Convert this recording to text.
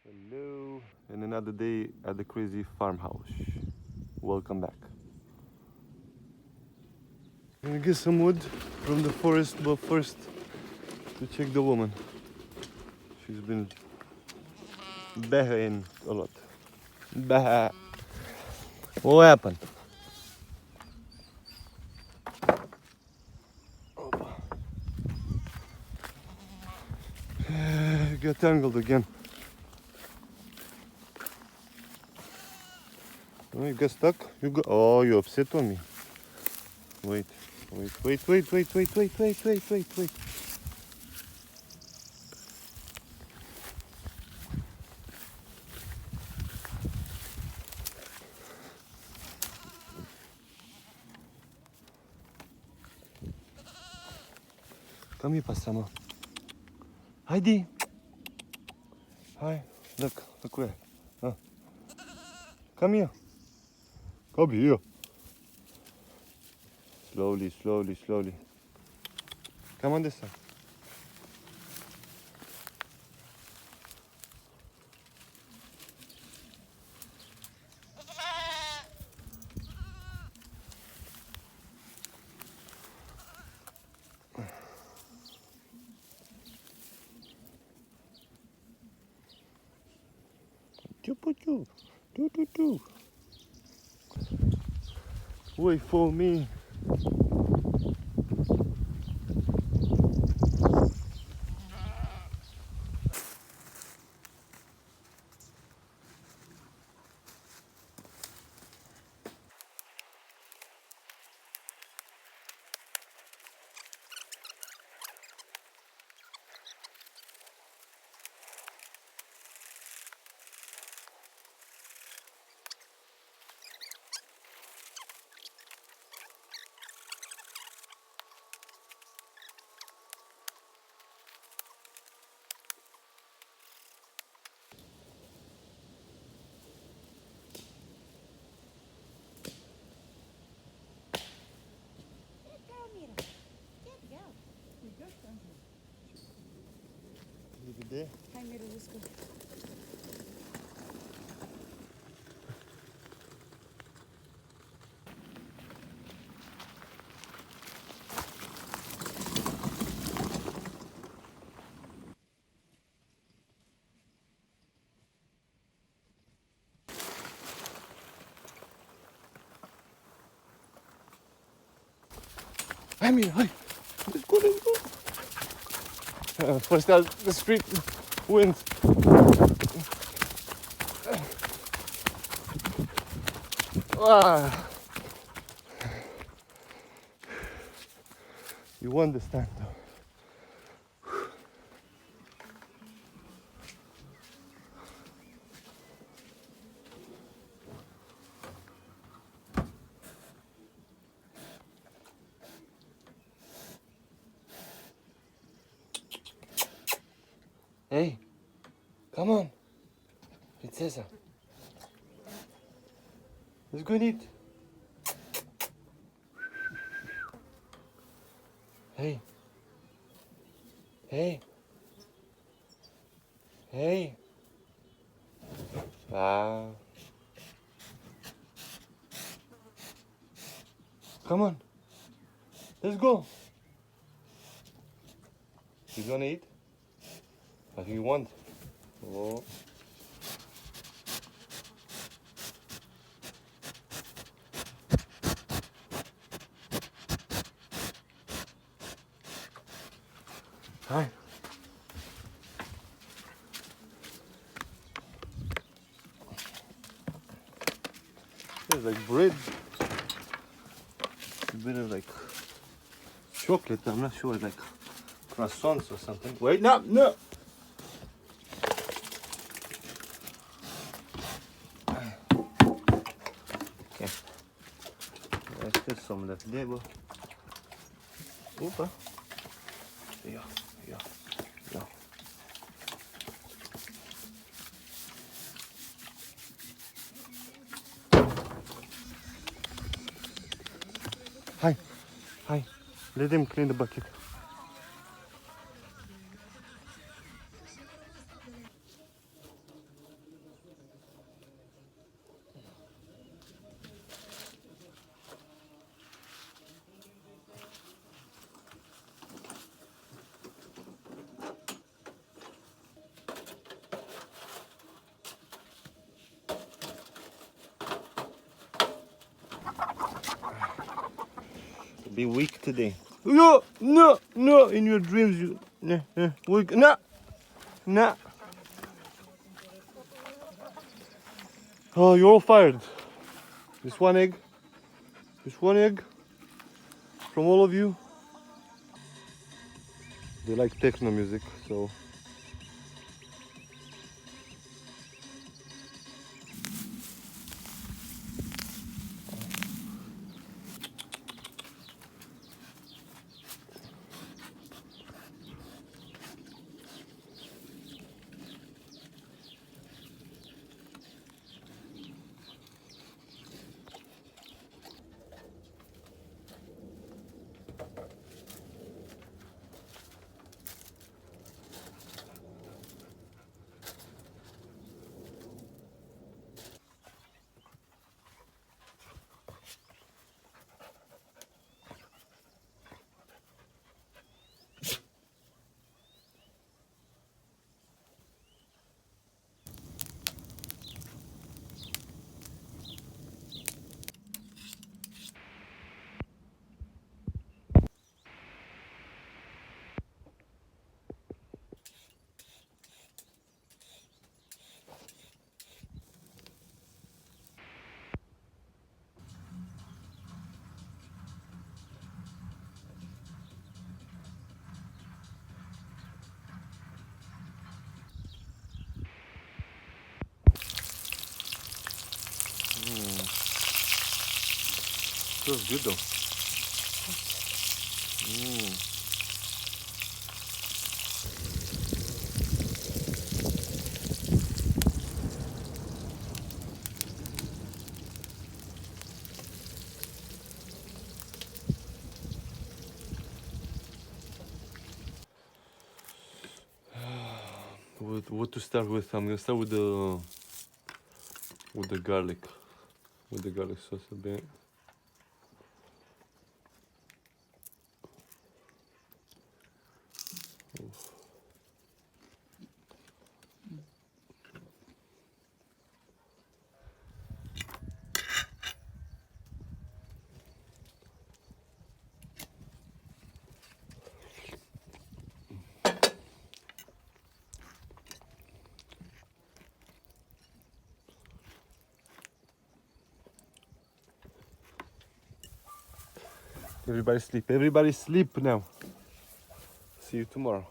Hello, and another day at the crazy farmhouse. Welcome back. I'm gonna get some wood from the forest, but first to check the woman. She's been behing a lot. Bah. What happened? Got tangled again. Oh, you got stuck? You got. Oh, you upset on me. Wait, wait. Come here, passiamo. Heidi. Hi. Look where. Huh. Come here. Come here. Slowly. Come on this side. Choo. Do. Wait for me. Leave it there. Hai Mira, let's go. I mean, hi. Let's go. First out the street wins. Ah. You understand though. Hey, come on. Princesa. Let's go and eat. Hey. Ah. Come on. Let's go. You gonna eat? I think you want. Oh. Hi. There's like bread. A bit of like chocolate. I'm not sure, like croissants or something. Wait, no. Okay. There's still some left there, but. Opa. Yeah. Hi. Let him clean the bucket. Be weak today. No, no, no! In your dreams, you weak. No, no. Oh, you're all fired. Just one egg. Just one egg from all of you. They like techno music, so. Feels good though. What to start with? I'm gonna start with the garlic, with the garlic sauce a bit. Everybody sleep. Everybody sleep now. See you tomorrow.